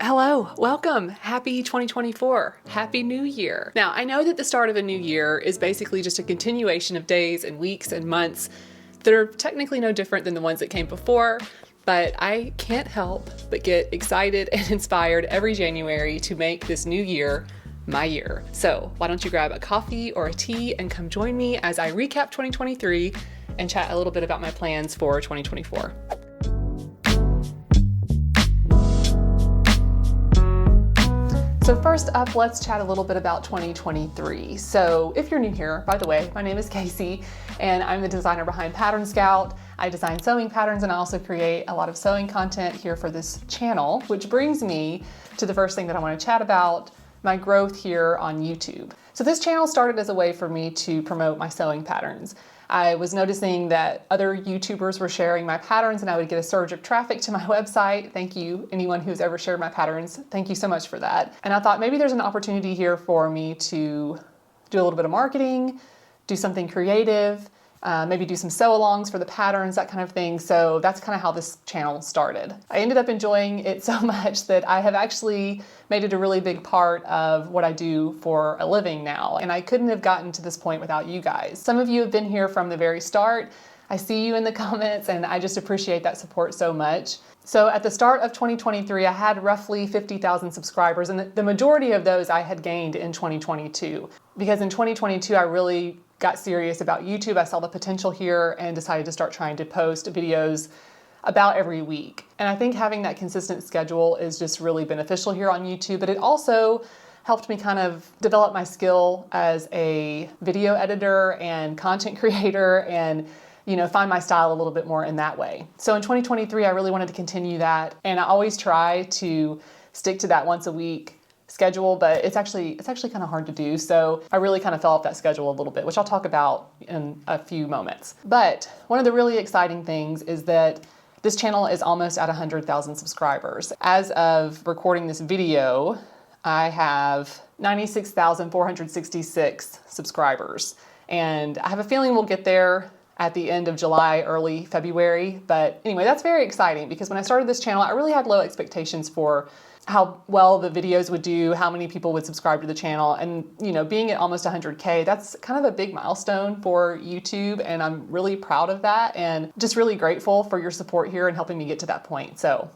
Hello, welcome. Happy 2024. Happy New Year. Now, I know that the start of a new year is basically just a continuation of days and weeks and months that are technically no different than the ones that came before, but I can't help but get excited and inspired every January to make this new year my year. So why don't you grab a coffee or a tea and come join me as I recap 2023 and chat a little bit about my plans for 2024. So first up, let's chat a little bit about 2023. So if you're new here, by the way, my name is Casey and I'm the designer behind Pattern Scout. I design sewing patterns and I also create a lot of sewing content here for this channel, which brings me to the first thing that I want to chat about, my growth here on YouTube. So this channel started as a way for me to promote my sewing patterns. I was noticing that other YouTubers were sharing my patterns and I would get a surge of traffic to my website. Thank you, anyone who's ever shared my patterns. Thank you so much for that. And I thought maybe there's an opportunity here for me to do a little bit of marketing, do something creative, maybe do some sew-alongs for the patterns, that kind of thing. So that's kind of how this channel started. I ended up enjoying it so much that I have actually made it a really big part of what I do for a living now. And I couldn't have gotten to this point without you guys. Some of you have been here from the very start. I see you in the comments and I just appreciate that support so much. So at the start of 2023, I had roughly 50,000 subscribers, and the majority of those I had gained in 2022. Because in 2022, I really got serious about YouTube. I saw the potential here and decided to start trying to post videos about every week. And I think having that consistent schedule is just really beneficial here on YouTube, but it also helped me kind of develop my skill as a video editor and content creator and find my style a little bit more in that way. So in 2023, I really wanted to continue that. And I always try to stick to that once a week schedule, but it's actually kind of hard to do. So I really kind of fell off that schedule a little bit, which I'll talk about in a few moments. But one of the really exciting things is that this channel is almost at 100,000 subscribers. As of recording this video, I have 96,466 subscribers. And I have a feeling we'll get there at the end of July, early February. But anyway, that's very exciting because when I started this channel, I really had low expectations for how well the videos would do, how many people would subscribe to the channel. And being at almost 100K, that's kind of a big milestone for YouTube. And I'm really proud of that and just really grateful for your support here and helping me get to that point. So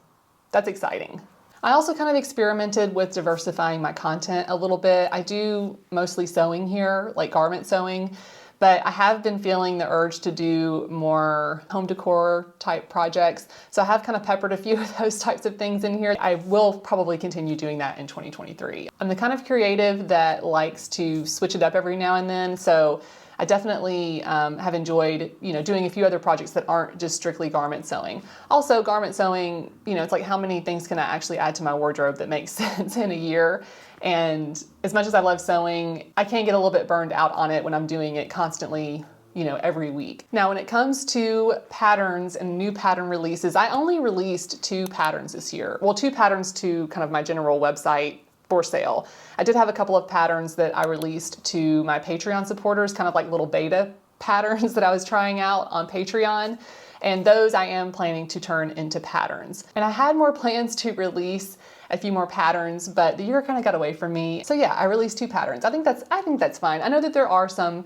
that's exciting. I also kind of experimented with diversifying my content a little bit. I do mostly sewing here, like garment sewing, but I have been feeling the urge to do more home decor type projects. So I have kind of peppered a few of those types of things in here. I will probably continue doing that in 2023. I'm the kind of creative that likes to switch it up every now and then. So I definitely have enjoyed, doing a few other projects that aren't just strictly garment sewing. Also, garment sewing, it's like how many things can I actually add to my wardrobe that makes sense in a year? And as much as I love sewing, I can get a little bit burned out on it when I'm doing it constantly, every week. Now, when it comes to patterns and new pattern releases, I only released 2 patterns this year. Well, 2 patterns to kind of my general website for sale. I did have a couple of patterns that I released to my Patreon supporters, kind of like little beta patterns that I was trying out on Patreon. And those I am planning to turn into patterns. And I had more plans to release a few more patterns, but the year kind of got away from me. So yeah, I released 2 patterns. I think that's fine. I know that there are some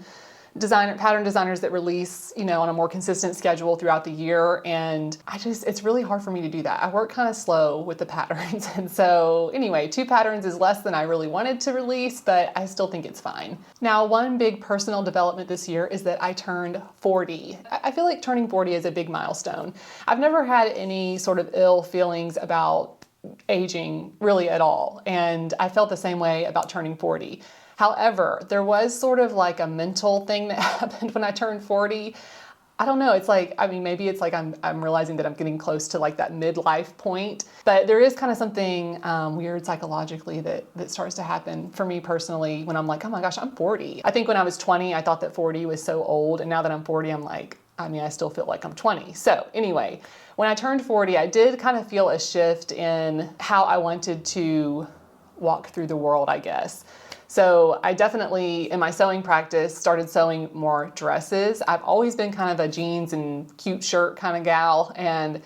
pattern designers that release, on a more consistent schedule throughout the year. And it's really hard for me to do that. I work kind of slow with the patterns. And so anyway, 2 patterns is less than I really wanted to release, but I still think it's fine. Now, one big personal development this year is that I turned 40. I feel like turning 40 is a big milestone. I've never had any sort of ill feelings about aging really at all. And I felt the same way about turning 40. However, there was sort of like a mental thing that happened when I turned 40. I don't know. It's like, maybe it's like I'm realizing that I'm getting close to like that midlife point, but there is kind of something weird psychologically that starts to happen for me personally when I'm like, oh my gosh, I'm 40. I think when I was 20, I thought that 40 was so old. And now that I'm 40, I'm like, I still feel like I'm 20. So anyway, when I turned 40, I did kind of feel a shift in how I wanted to walk through the world, I guess. So I definitely, in my sewing practice, started sewing more dresses. I've always been kind of a jeans and cute shirt kind of gal, and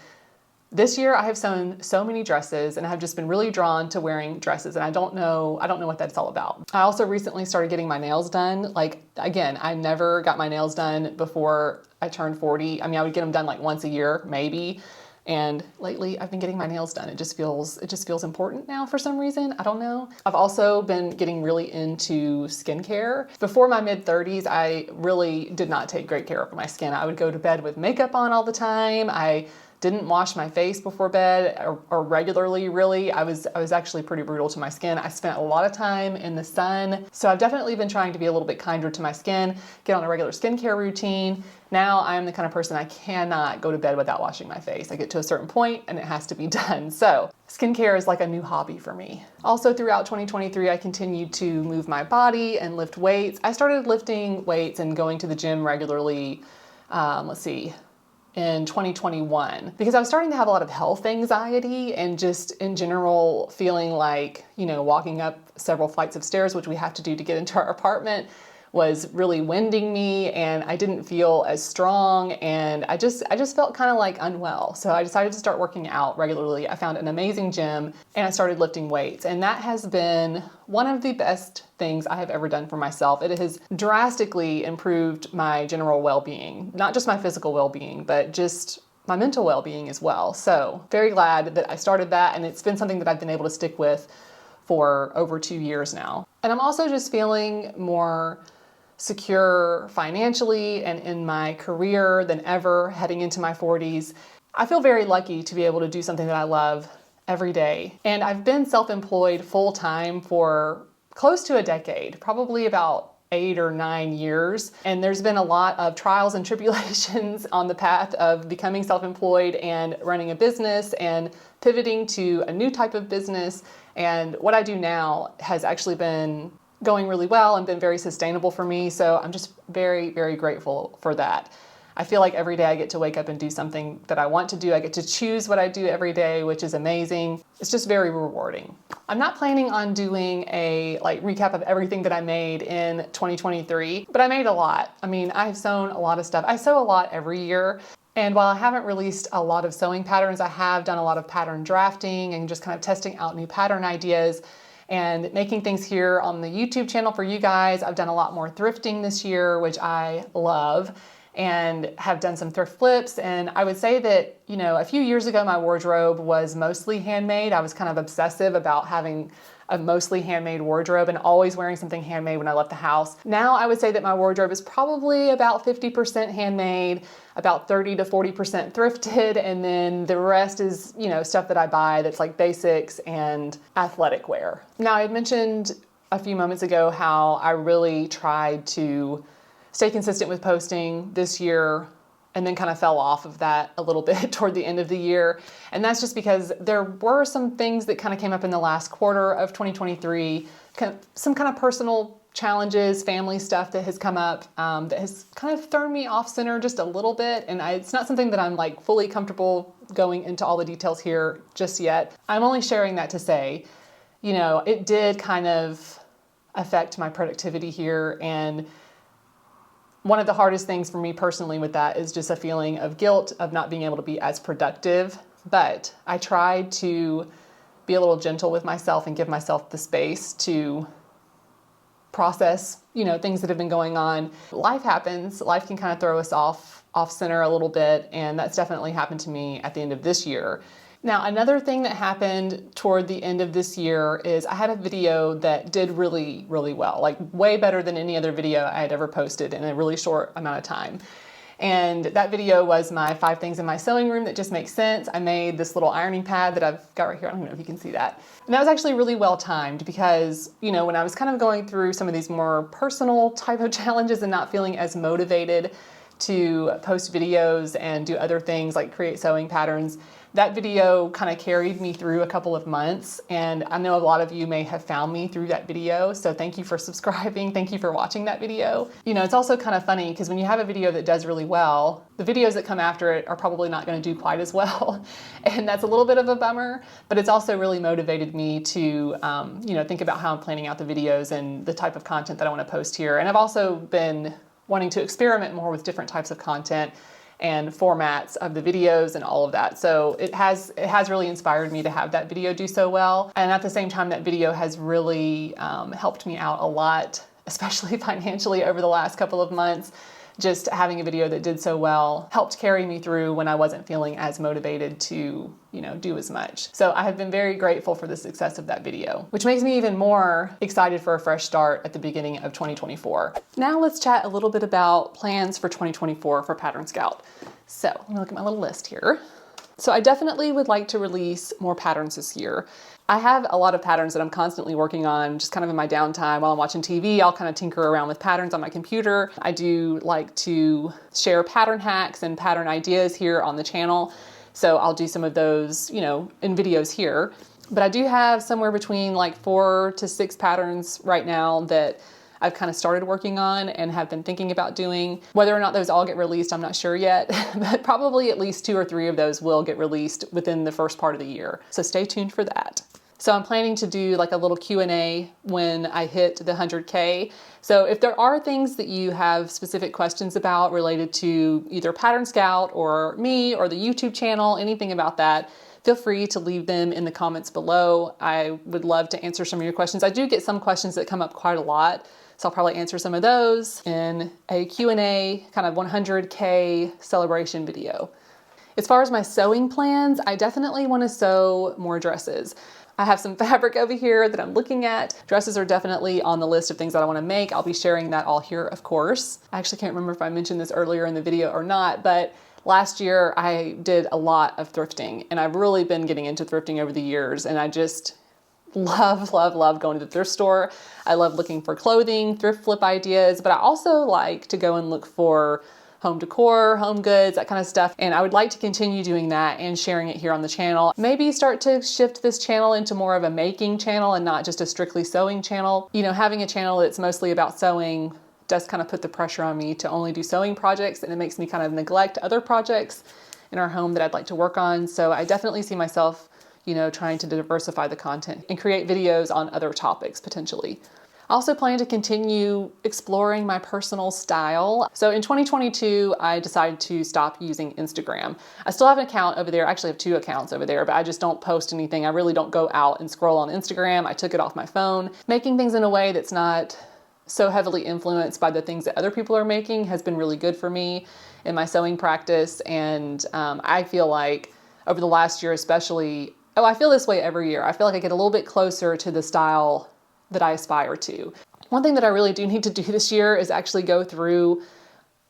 This year I have sewn so many dresses and I have just been really drawn to wearing dresses, and I don't know what that's all about. I also recently started getting my nails done. Like, again, I never got my nails done before I turned 40. I mean, I would get them done like once a year, maybe. And lately I've been getting my nails done. It just feels important now for some reason. I don't know. I've also been getting really into skincare. Before my mid-30s, I really did not take great care of my skin. I would go to bed with makeup on all the time. I didn't wash my face before bed or regularly, really. I was actually pretty brutal to my skin. I spent a lot of time in the sun. So I've definitely been trying to be a little bit kinder to my skin, get on a regular skincare routine. Now I am the kind of person I cannot go to bed without washing my face. I get to a certain point and it has to be done. So skincare is like a new hobby for me. Also throughout 2023, I continued to move my body and lift weights. I started lifting weights and going to the gym regularly, in 2021, because I was starting to have a lot of health anxiety and just in general feeling like, walking up several flights of stairs, which we have to do to get into our apartment, was really winding me, and I didn't feel as strong, and I just felt kind of like unwell. So I decided to start working out regularly. I found an amazing gym and I started lifting weights, and that has been one of the best things I have ever done for myself. It has drastically improved my general well-being, not just my physical well-being, but just my mental well-being as well. So very glad that I started that, and it's been something that I've been able to stick with for over 2 years now. And I'm also just feeling more secure financially and in my career than ever heading into my 40s. I feel very lucky to be able to do something that I love every day. And I've been self-employed full-time for close to a decade, probably about 8 or 9 years. And there's been a lot of trials and tribulations on the path of becoming self-employed and running a business and pivoting to a new type of business. And what I do now has actually been going really well and been very sustainable for me. So I'm just very, very grateful for that. I feel like every day I get to wake up and do something that I want to do. I get to choose what I do every day, which is amazing. It's just very rewarding. I'm not planning on doing a recap of everything that I made in 2023, but I made a lot. I mean, I've sewn a lot of stuff. I sew a lot every year. And while I haven't released a lot of sewing patterns, I have done a lot of pattern drafting and just kind of testing out new pattern ideas and making things here on the YouTube channel for you guys. I've done a lot more thrifting this year, which I love, and have done some thrift flips. And I would say that, a few years ago, my wardrobe was mostly handmade. I was kind of obsessive about having a mostly handmade wardrobe and always wearing something handmade when I left the house. Now I would say that my wardrobe is probably about 50% handmade, about 30 to 40% thrifted, and then the rest is, stuff that I buy that's like basics and athletic wear. Now, I had mentioned a few moments ago how I really tried to stay consistent with posting this year and then kind of fell off of that a little bit toward the end of the year. And that's just because there were some things that kind of came up in the last quarter of 2023, some kind of personal challenges, family stuff that has come up that has kind of thrown me off center just a little bit. And it's not something that I'm like fully comfortable going into all the details here just yet. I'm only sharing that to say, it did kind of affect my productivity here. And one of the hardest things for me personally with that is just a feeling of guilt of not being able to be as productive. But I tried to be a little gentle with myself and give myself the space to process, things that have been going on. Life happens. Life can kind of throw us off center a little bit. And that's definitely happened to me at the end of this year. Now, another thing that happened toward the end of this year is I had a video that did really, really well, like way better than any other video I had ever posted in a really short amount of time. And that video was my 5 things in my sewing room that just make sense. I made this little ironing pad that I've got right here. I don't know if you can see that. And that was actually really well timed because, when I was kind of going through some of these more personal type of challenges and not feeling as motivated to post videos and do other things like create sewing patterns, that video kind of carried me through a couple of months. And I know a lot of you may have found me through that video. So thank you for subscribing. Thank you for watching that video. It's also kind of funny because when you have a video that does really well, the videos that come after it are probably not going to do quite as well. And that's a little bit of a bummer, but it's also really motivated me to, think about how I'm planning out the videos and the type of content that I want to post here. And I've also been wanting to experiment more with different types of content and formats of the videos and all of that. So it has really inspired me to have that video do so well. And at the same time, that video has really helped me out a lot, especially financially over the last couple of months. Just having a video that did so well helped carry me through when I wasn't feeling as motivated to, do as much. So I have been very grateful for the success of that video, which makes me even more excited for a fresh start at the beginning of 2024. Now let's chat a little bit about plans for 2024 for Pattern Scout. So let me look at my little list here. So I definitely would like to release more patterns this year. I have a lot of patterns that I'm constantly working on, just kind of in my downtime while I'm watching TV. I'll kind of tinker around with patterns on my computer. I do like to share pattern hacks and pattern ideas here on the channel. So I'll do some of those, in videos here. But I do have somewhere between like 4 to 6 patterns right now that I've kind of started working on and have been thinking about doing. Whether or not those all get released, I'm not sure yet, but probably at least 2 or 3 of those will get released within the first part of the year. So stay tuned for that. So I'm planning to do like a little Q&A when I hit the 100K. So if there are things that you have specific questions about related to either Pattern Scout or me or the YouTube channel, anything about that, feel free to leave them in the comments below. I would love to answer some of your questions. I do get some questions that come up quite a lot, so I'll probably answer some of those in a Q&A kind of 100K celebration video. As far as my sewing plans, I definitely want to sew more dresses. I have some fabric over here that I'm looking at. Dresses are definitely on the list of things that I want to make. I'll be sharing that all here, of course. I actually can't remember if I mentioned this earlier in the video or not, but last year I did a lot of thrifting, and I've really been getting into thrifting over the years, and I just love going to the thrift store. I love looking for clothing, thrift flip ideas, but I also like to go and look for home decor, home goods, that kind of stuff. And I would like to continue doing that and sharing it here on the channel. Maybe start to shift this channel into more of a making channel and not just a strictly sewing channel. Having a channel that's mostly about sewing does kind of put the pressure on me to only do sewing projects, and it makes me kind of neglect other projects in our home that I'd like to work on. So I definitely see myself, trying to diversify the content and create videos on other topics potentially. I also plan to continue exploring my personal style. So in 2022, I decided to stop using Instagram. I still have an account over there. I actually have 2 accounts over there, but I just don't post anything. I really don't go out and scroll on Instagram. I took it off my phone. Making things in a way that's not so heavily influenced by the things that other people are making has been really good for me in my sewing practice. And I feel like over the last year especially, I feel this way every year. I feel like I get a little bit closer to the style that I aspire to. One thing that I really do need to do this year is actually go through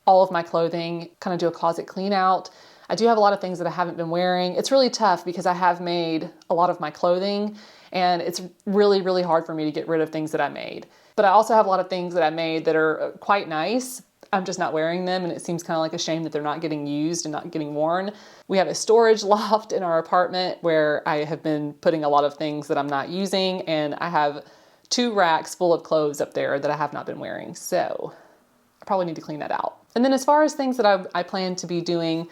all of my clothing, kind of do a closet clean out. I do have a lot of things that I haven't been wearing. It's really tough because I have made a lot of my clothing, and it's really hard for me to get rid of things that I made. But I also have a lot of things that I made that are quite nice. I'm just not wearing them, and it seems kind of like a shame that they're not getting used and not getting worn. We have a storage loft in our apartment where I have been putting a lot of things that I'm not using, and I have 2 racks full of clothes up there that I have not been wearing. So I probably need to clean that out. And then as far as things that I plan to be doing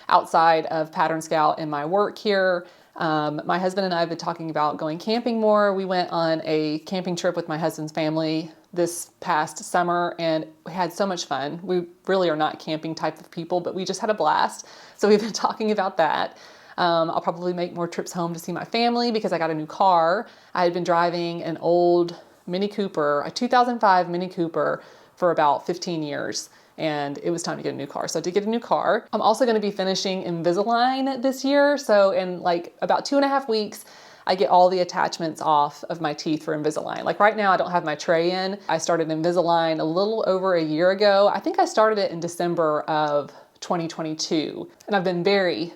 outside of Pattern Scout and my work here, my husband and I have been talking about going camping more. We went on a camping trip with my husband's family this past summer, and we had so much fun. We really are not camping type of people, but we just had a blast. So we've been talking about that. I'll probably make more trips home to see my family because I got a new car. I had been driving an old Mini Cooper, a 2005 Mini Cooper, for about 15 years. And it was time to get a new car. So I did get a new car. I'm also going to be finishing Invisalign this year. So in like about 2.5 weeks, I get all the attachments off of my teeth for Invisalign. Like right now, I don't have my tray in. I started Invisalign a little over a year ago. I think I started it in December of 2022. And I've been very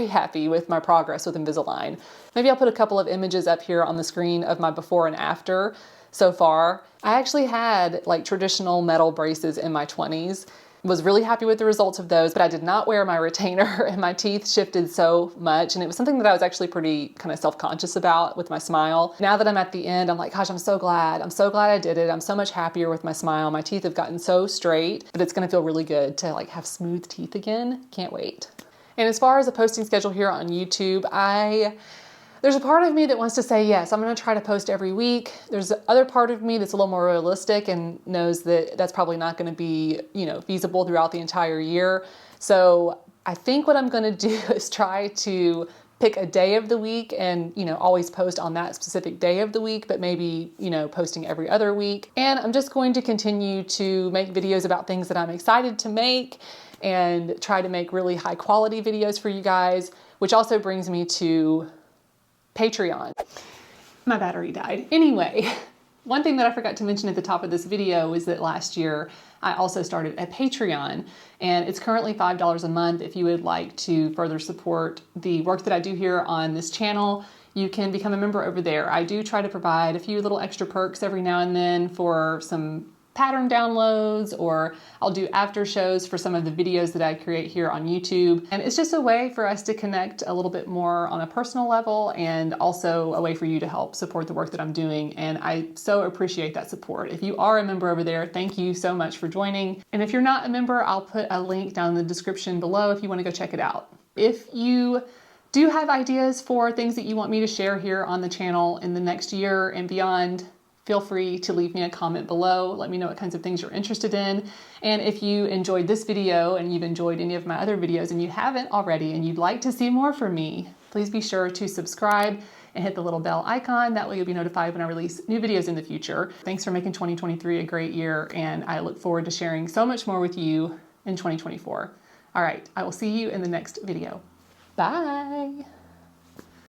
happy with my progress with Invisalign. Maybe I'll put a couple of images up here on the screen of my before and after so far. I actually had like traditional metal braces in my 20s. Was really happy with the results of those, but I did not wear my retainer and my teeth shifted so much. And it was something that I was actually pretty kind of self-conscious about with my smile. Now that I'm at the end, I'm like, gosh, I'm so glad. I'm so glad I did it. I'm so much happier with my smile. My teeth have gotten so straight, but it's going to feel really good to like have smooth teeth again. Can't wait. And as far as a posting schedule here on YouTube, there's a part of me that wants to say, yes, I'm going to try to post every week. There's the other part of me that's a little more realistic and knows that that's probably not going to be, feasible throughout the entire year. So I think what I'm gonna do is try to pick a day of the week and, always post on that specific day of the week, but maybe, posting every other week. And I'm just going to continue to make videos about things that I'm excited to make and try to make really high quality videos for you guys, which also brings me to Patreon. My battery died. Anyway, one thing that I forgot to mention at the top of this video is that last year I also started a Patreon, and it's currently $5 a month. If you would like to further support the work that I do here on this channel, you can become a member over there. I do try to provide a few little extra perks every now and then for some pattern downloads, or I'll do after shows for some of the videos that I create here on YouTube. And it's just a way for us to connect a little bit more on a personal level, and also a way for you to help support the work that I'm doing. And I so appreciate that support. If you are a member over there, thank you so much for joining. And if you're not a member, I'll put a link down in the description below if you want to go check it out. If you do have ideas for things that you want me to share here on the channel in the next year and beyond, feel free to leave me a comment below. Let me know what kinds of things you're interested in. And if you enjoyed this video and you've enjoyed any of my other videos and you haven't already and you'd like to see more from me, please be sure to subscribe and hit the little bell icon. That way you'll be notified when I release new videos in the future. Thanks for making 2023 a great year, and I look forward to sharing so much more with you in 2024. All right, I will see you in the next video. Bye.